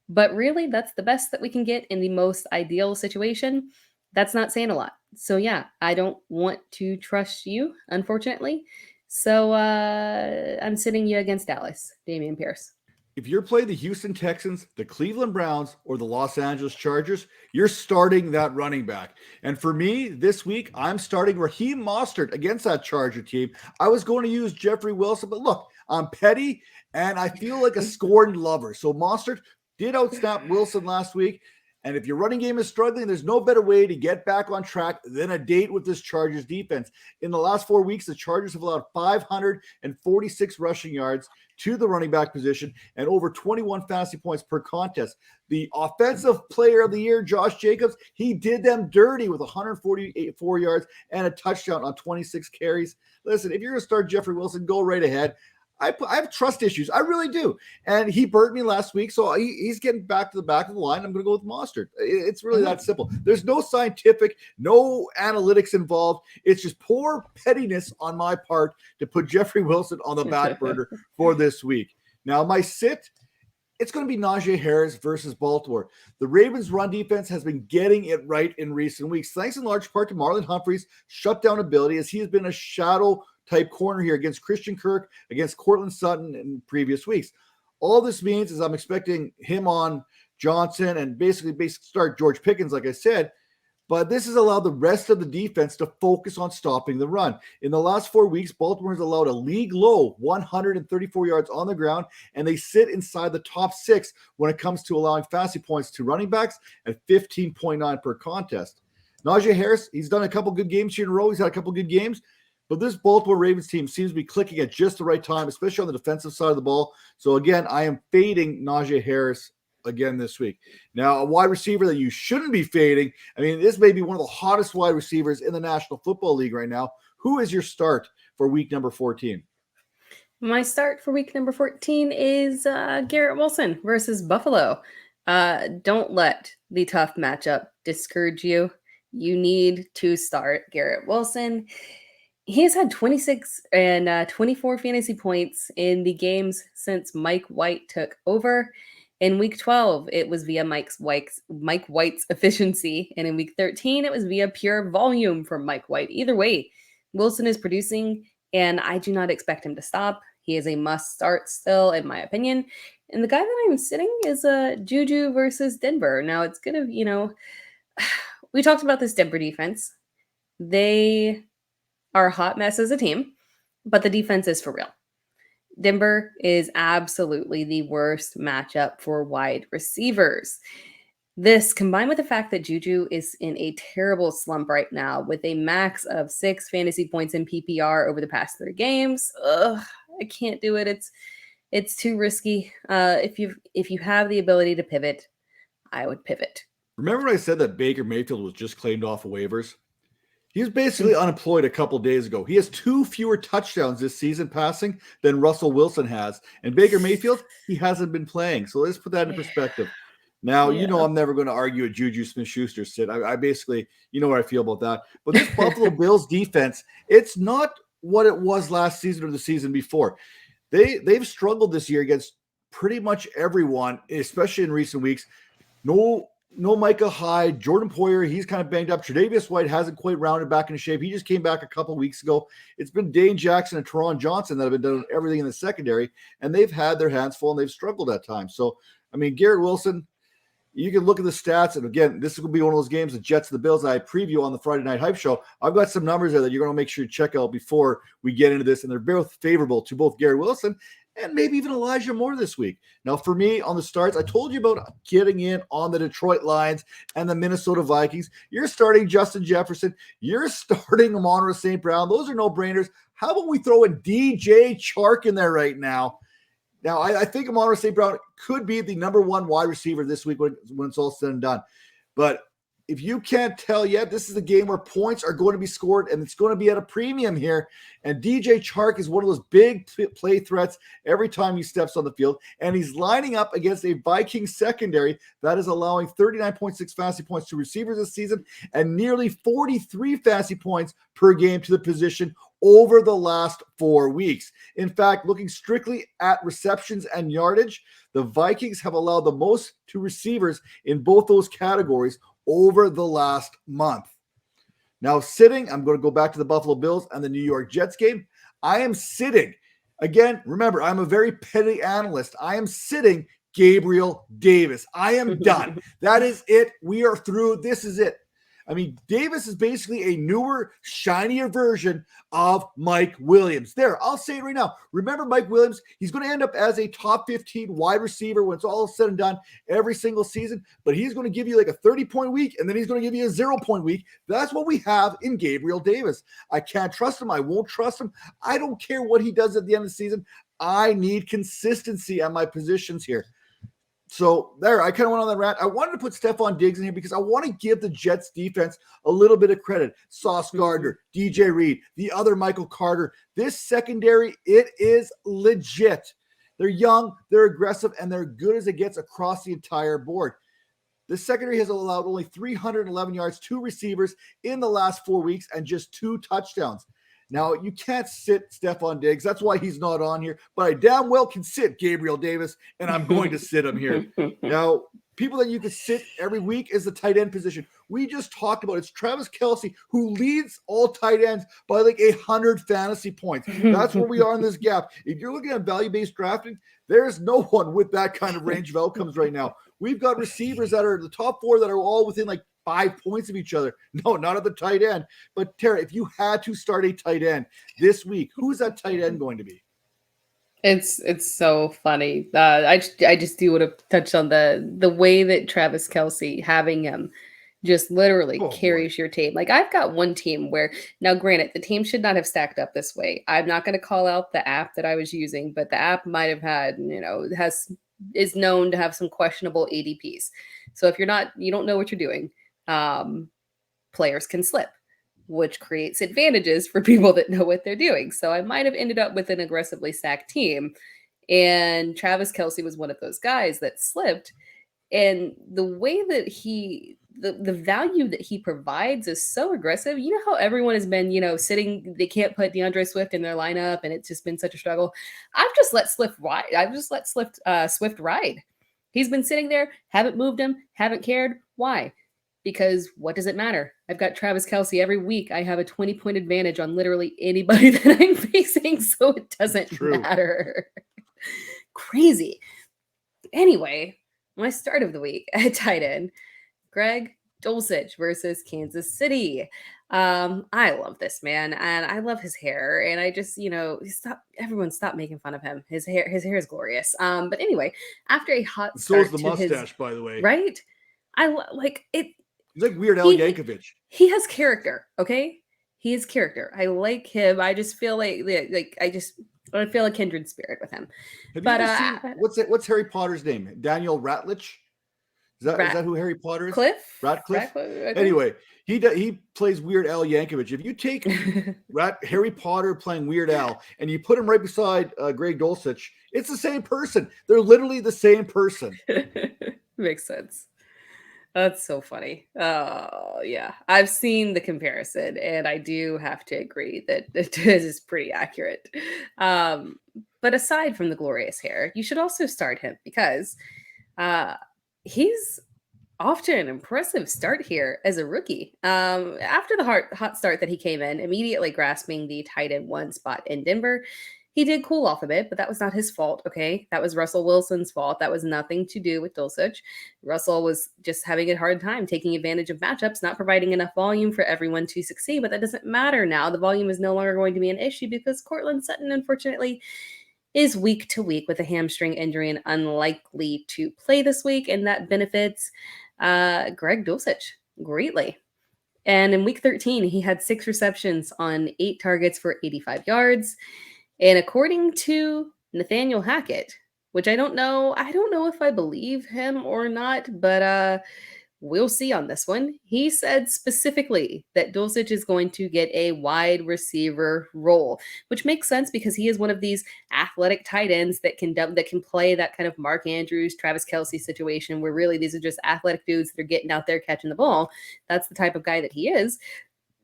but really that's the best that we can get in the most ideal situation. That's not saying a lot. So yeah, I don't want to trust you, unfortunately. So I'm sitting you against Dallas, Dameon Pierce.
If you're playing the Houston Texans, the Cleveland Browns, or the Los Angeles Chargers, you're starting that running back. And for me, this week, I'm starting Raheem Mostert against that Charger team. I was going to use Jeffrey Wilson, but look, I'm petty, and I feel like a scorned lover. So Mostert did outsnap Wilson last week. And if your running game is struggling, there's no better way to get back on track than a date with this Chargers defense. In the last 4 weeks, the Chargers have allowed 546 rushing yards to the running back position and over 21 fantasy points per contest. The offensive player of the year, Josh Jacobs, he did them dirty with 144 yards and a touchdown on 26 carries. Listen, if you're going to start Jeffrey Wilson, go right ahead. I have trust issues. I really do. And he burnt me last week, so he's getting back to the back of the line. I'm going to go with Mostert. It's really that simple. There's no scientific, no analytics involved. It's just poor pettiness on my part to put Jeffrey Wilson on the back burner for this week. Now, my sit, it's going to be Najee Harris versus Baltimore. The Ravens' run defense has been getting it right in recent weeks, thanks in large part to Marlon Humphrey's shutdown ability, as he has been a shadow type corner here against Christian Kirk, against Cortland Sutton in previous weeks. All this means is I'm expecting him on Johnson and basically start George Pickens, like I said, but this has allowed the rest of the defense to focus on stopping the run. In the last 4 weeks, Baltimore has allowed a league low 134 yards on the ground, and they sit inside the top 6 when it comes to allowing fantasy points to running backs at 15.9 per contest. Najee Harris, he's done a couple good games here in a row. He's had a couple good games. But this Baltimore Ravens team seems to be clicking at just the right time, especially on the defensive side of the ball. So, again, I am fading Najee Harris again this week. Now, a wide receiver that you shouldn't be fading, I mean, this may be one of the hottest wide receivers in the National Football League right now. Who is your start for week number 14?
My start for week number 14 is Garrett Wilson versus Buffalo. Don't let the tough matchup discourage you. You need to start Garrett Wilson. He has had 26 and 24 fantasy points in the games since Mike White took over. In week 12, it was via Mike White's efficiency. And in week 13, it was via pure volume from Mike White. Either way, Wilson is producing, and I do not expect him to stop. He is a must start still, in my opinion. And the guy that I'm sitting is Juju versus Denver. Now, it's going to, we talked about this Denver defense. They are a hot mess as a team, but the defense is for real. Denver is absolutely the worst matchup for wide receivers. This, combined with the fact that Juju is in a terrible slump right now with a max of 6 fantasy points in PPR over the past 3 games, I can't do it. It's too risky. If you have the ability to pivot, I would pivot.
Remember when I said that Baker Mayfield was just claimed off of waivers? He was basically unemployed a couple days ago. He has 2 fewer touchdowns this season passing than Russell Wilson has. And Baker Mayfield, he hasn't been playing. So let's put that in perspective. Now, I'm never going to argue a Juju Smith-Schuster sit. I basically, what I feel about that. But this Buffalo Bills defense, it's not what it was last season or the season before. They've struggled this year against pretty much everyone, especially in recent weeks. No no Micah Hyde, Jordan Poyer, he's kind of banged up. Tre'Davious White hasn't quite rounded back into shape. He just came back a couple weeks ago. It's been Dane Jackson and Teron Johnson that have been doing everything in the secondary, and they've had their hands full and they've struggled at times. So, I mean, Garrett Wilson, you can look at the stats, and again, this is going to be one of those games, the Jets and the Bills, that I preview on the Friday Night Hype Show. I've got some numbers there that you're going to make sure you check out before we get into this, and they're both favorable to both Garrett Wilson and maybe even Elijah Moore this week. Now, for me, on the starts, I told you about getting in on the Detroit Lions and the Minnesota Vikings. You're starting Justin Jefferson. You're starting Amon-Ra St. Brown. Those are no-brainers. How about we throw a DJ Chark in there right now? Now, I think Amon-Ra St. Brown could be the number one wide receiver this week when it's all said and done. But if you can't tell yet, this is a game where points are going to be scored, and it's going to be at a premium here. And DJ Chark is one of those big play threats every time he steps on the field. And he's lining up against a Vikings secondary that is allowing 39.6 fantasy points to receivers this season and nearly 43 fantasy points per game to the position over the last 4 weeks. In fact, looking strictly at receptions and yardage, the Vikings have allowed the most to receivers in both those categories over the last month. Now, sitting, I'm going to go back to the Buffalo Bills and the New York Jets game. I am sitting. Again, remember, I'm a very petty analyst. I am sitting Gabriel Davis. I am done. That is it. We are through. This is it. I mean, Davis is basically a newer, shinier version of Mike Williams. There, I'll say it right now. Remember Mike Williams? He's going to end up as a top 15 wide receiver when it's all said and done every single season, but he's going to give you like a 30-point week, and then he's going to give you a 0-point week. That's what we have in Gabriel Davis. I can't trust him. I won't trust him. I don't care what he does at the end of the season. I need consistency at my positions here. So there, I kind of went on that rant. I wanted to put Stephon Diggs in here because I want to give the Jets defense a little bit of credit. Sauce Gardner, DJ Reed, the other Michael Carter. This secondary, it is legit. They're young, they're aggressive, and they're good as it gets across the entire board. The secondary has allowed only 311 yards to receivers in the last 4 weeks and just 2 touchdowns. Now, you can't sit Stephon Diggs. That's why he's not on here. But I damn well can sit Gabriel Davis, and I'm going to sit him here. Now, people that you can sit every week is the tight end position. We just talked about it. It's Travis Kelce who leads all tight ends by like 100 fantasy points. That's where we are in this gap. If you're looking at value-based drafting, there's no one with that kind of range of outcomes right now. We've got receivers that are the top 4 that are all within like 5 points of each other. No, not at the tight end. But Tara, if you had to start a tight end this week, who's that tight end going to be?
It's so funny. I just do want to touch on the way that Travis Kelce, having him just literally carries your team. Like, I've got one team where, now granted, the team should not have stacked up this way. I'm not going to call out the app that I was using, but the app might have had, is known to have some questionable ADPs. So if you don't know what you're doing, players can slip, which creates advantages for people that know what they're doing. So I might have ended up with an aggressively stacked team, and Travis Kelce was one of those guys that slipped. And the way that the value that he provides is so aggressive. You know how everyone has been, sitting, they can't put DeAndre Swift in their lineup, and it's just been such a struggle. I've just let Swift ride. He's been sitting there, haven't moved him, haven't cared. Why? Because what does it matter? I've got Travis Kelce every week. I have a 20-point advantage on literally anybody that I'm facing, so it doesn't matter. Crazy. Anyway, my start of the week at tight end, Greg Dulcich versus Kansas City. I love this man, and I love his hair, and I just, everyone stop making fun of him. His hair is glorious. But anyway, after a hot start,
so is the mustache, by the way.
Right? I like it.
He's like Weird Al Yankovic.
He has character, okay? He has character. I like him. I just feel I feel a kindred spirit with him.
Have you ever seen, what's Harry Potter's name? Daniel Radcliffe? Is that who Harry Potter is? Radcliffe? Okay. Anyway, he plays Weird Al Yankovic. If you take Harry Potter playing Weird Al and you put him right beside Greg Dulcich, it's the same person. They're literally the same person.
Makes sense. That's so funny. Oh, yeah. I've seen the comparison, and I do have to agree that it is pretty accurate. But aside from the glorious hair, you should also start him because he's off to an impressive start here as a rookie. After the hot start that he came in, immediately grasping the tight end one spot in Denver, he did cool off a bit, but that was not his fault, okay? That was Russell Wilson's fault. That was nothing to do with Dulcich. Russell was just having a hard time taking advantage of matchups, not providing enough volume for everyone to succeed, but that doesn't matter now. The volume is no longer going to be an issue because Cortland Sutton, unfortunately, is week to week with a hamstring injury and unlikely to play this week, and that benefits Greg Dulcich greatly. And in week 13, he had 6 receptions on 8 targets for 85 yards. And according to Nathaniel Hackett, which I don't know if I believe him or not, but we'll see on this one. He said specifically that Dulcich is going to get a wide receiver role, which makes sense because he is one of these athletic tight ends that can play that kind of Mark Andrews, Travis Kelce situation where really these are just athletic dudes that are getting out there catching the ball. That's the type of guy that he is.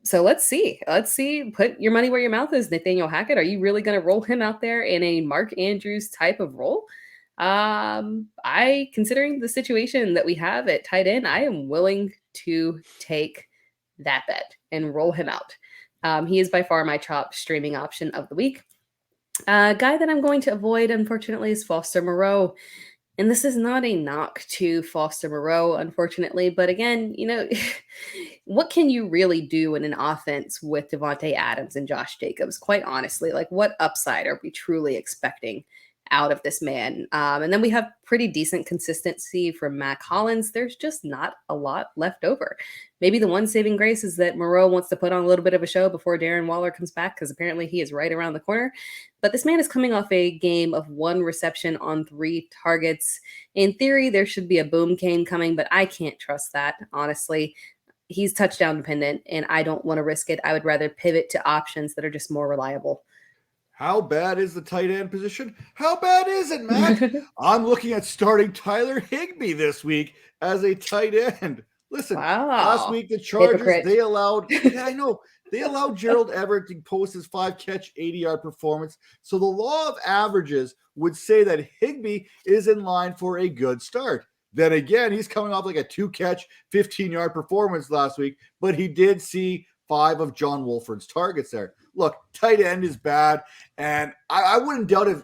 So let's see. Put your money where your mouth is, Nathaniel Hackett. Are you really going to roll him out there in a Mark Andrews type of role? Considering the situation that we have at tight end, I am willing to take that bet and roll him out. He is by far my top streaming option of the week. Guy that I'm going to avoid, unfortunately, is Foster Moreau. And this is not a knock to Foster Moreau, unfortunately. But again, what can you really do in an offense with Devontae Adams and Josh Jacobs? Quite honestly, like what upside are we truly expecting out of this man? And then we have pretty decent consistency from Mac Hollins. There's just not a lot left over. Maybe the one saving grace is that Moreau wants to put on a little bit of a show before Darren Waller comes back, because apparently he is right around the corner. But this man is coming off a game of 1 reception on 3 targets. In theory, there should be a boom game coming, but I can't trust that, honestly. He's touchdown dependent, and I don't want to risk it. I would rather pivot to options that are just more reliable.
How bad is the tight end position? How bad is it, Matt? I'm looking at starting Tyler Higbee this week as a tight end. Listen, last week the Chargers, they allowed Gerald Everett to post his 5-catch, 80-yard performance. So the law of averages would say that Higbee is in line for a good start. Then again, he's coming off like a 2-catch, 15-yard performance last week, but he did see 5 of John Wolford's targets there. Look, tight end is bad, and I wouldn't doubt if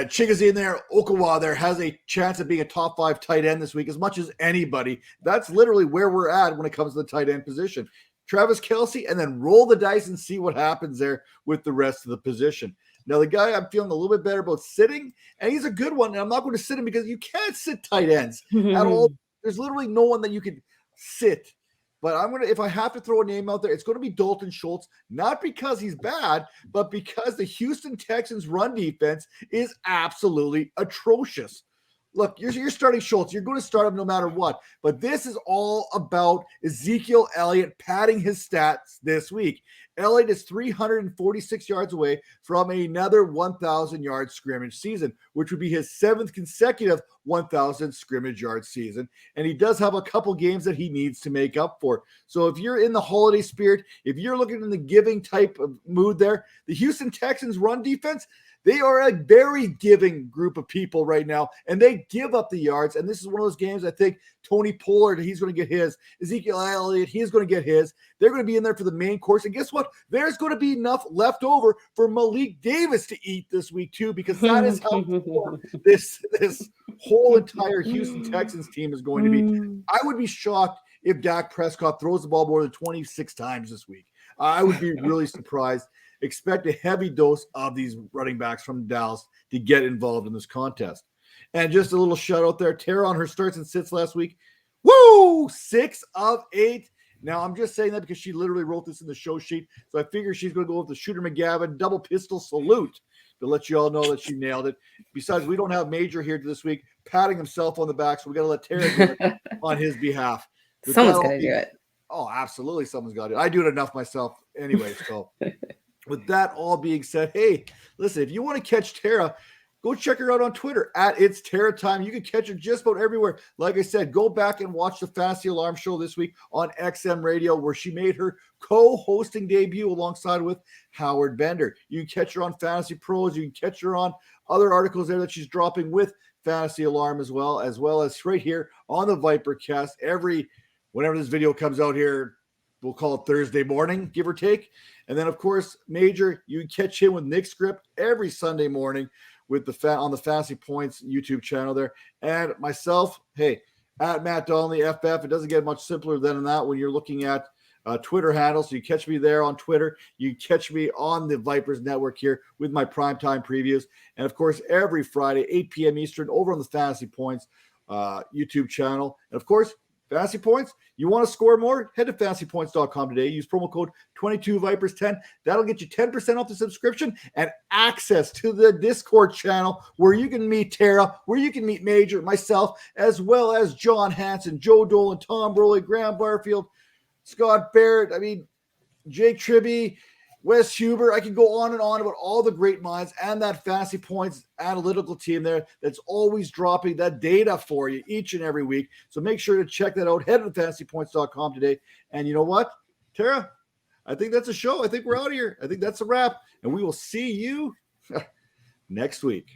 Chigozie in there, Okawa there has a chance of being a top 5 tight end this week as much as anybody. That's literally where we're at when it comes to the tight end position. Travis Kelce, and then roll the dice and see what happens there with the rest of the position. Now, the guy I'm feeling a little bit better about sitting, and he's a good one, and I'm not going to sit him because you can't sit tight ends at all. There's literally no one that you can sit. But if I have to throw a name out there, it's going to be Dalton Schultz, not because he's bad, but because the Houston Texans run defense is absolutely atrocious. Look, you're starting Schultz. You're going to start him no matter what. But this is all about Ezekiel Elliott padding his stats this week. Elliott is 346 yards away from another 1,000-yard scrimmage season, which would be his 7th consecutive 1,000 scrimmage yard season. And he does have a couple games that he needs to make up for. So if you're in the holiday spirit, if you're looking in the giving type of mood there, the Houston Texans run defense, they are a very giving group of people right now, and they give up the yards. And this is one of those games I think Tony Pollard, he's going to get his. Ezekiel Elliott, he's going to get his. They're going to be in there for the main course. And guess what? There's going to be enough left over for Malik Davis to eat this week too, because that is how this whole entire Houston Texans team is going to be. I would be shocked if Dak Prescott throws the ball more than 26 times this week. I would be really surprised. Expect a heavy dose of these running backs from Dallas to get involved in this contest. And just a little shout out there. Tera on her starts and sits last week. Woo! 6 of 8. Now, I'm just saying that because she literally wrote this in the show sheet. So I figure she's going to go with the Shooter McGavin double pistol salute to let you all know that she nailed it. Besides, we don't have Major here this week patting himself on the back, so we got to let Tera do it on his behalf.
Someone's going to do it.
Oh, absolutely. Someone's got to do it. I do it enough myself anyway, so... With that all being said, hey, listen, if you want to catch Tera, go check her out on Twitter at It's Tera Time. You can catch her just about everywhere. Like I said, go back and watch the Fantasy Alarm Show this week on XM Radio, where she made her co-hosting debut alongside with Howard Bender. You can catch her on Fantasy Pros. You can catch her on other articles there that she's dropping with Fantasy Alarm as well as right here on the ViperCast whenever this video comes out here. We'll call it Thursday morning, give or take. And then, of course, Major, you can catch him with Nick Script every Sunday morning with on the Fantasy Points YouTube channel there. And myself, hey, at Matt Donnelly FF. It doesn't get much simpler than that when you're looking at Twitter handles. So you catch me there on Twitter. You catch me on the Vipers Network here with my primetime previews. And, of course, every Friday, 8 p.m. Eastern, over on the Fantasy Points YouTube channel. And, of course, Fantasy Points, you want to score more? Head to fantasypoints.com today. Use promo code 22Vipers10. That'll get you 10% off the subscription and access to the Discord channel where you can meet Tara, where you can meet Major, myself, as well as John Hansen, Joe Dolan, Tom Broly, Graham Barfield, Scott Barrett, Jake Tribby, Wes Huber. I can go on and on about all the great minds and that Fantasy Points analytical team there that's always dropping that data for you each and every week. So make sure to check that out. Head to fantasypoints.com today. And you know what, Tara? I think that's a show. I think we're out of here. I think that's a wrap. And we will see you next week.